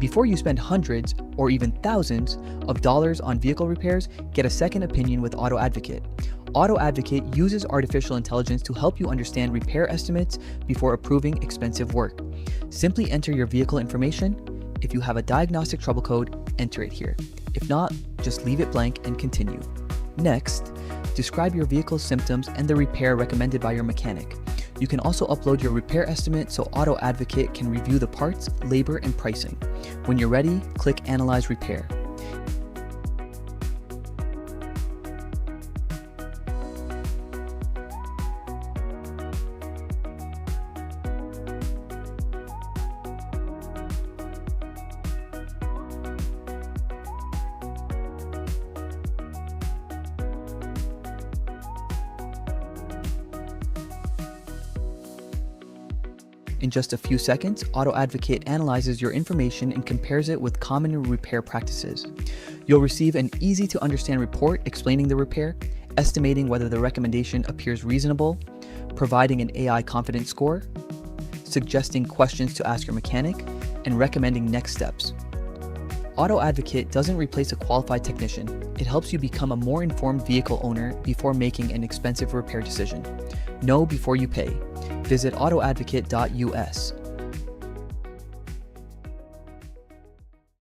Before you spend hundreds or even thousands of dollars on vehicle repairs, get a second opinion with AutoAdvocate. AutoAdvocate uses artificial intelligence to help you understand repair estimates before approving expensive work. Simply enter your vehicle information. If you have a diagnostic trouble code, enter it here. If not, just leave it blank and continue. Next, describe your vehicle's symptoms and the repair recommended by your mechanic. You can also upload your repair estimate so AutoAdvocate can review the parts, labor, and pricing. When you're ready, click Analyze Repair. In just a few seconds, AutoAdvocate analyzes your information and compares it with common repair practices. You'll receive an easy-to-understand report explaining the repair, estimating whether the recommendation appears reasonable, providing an AI confidence score, suggesting questions to ask your mechanic, and recommending next steps. AutoAdvocate doesn't replace a qualified technician. It helps you become a more informed vehicle owner before making an expensive repair decision. Know before you pay. Visit AutoAdvocate.us.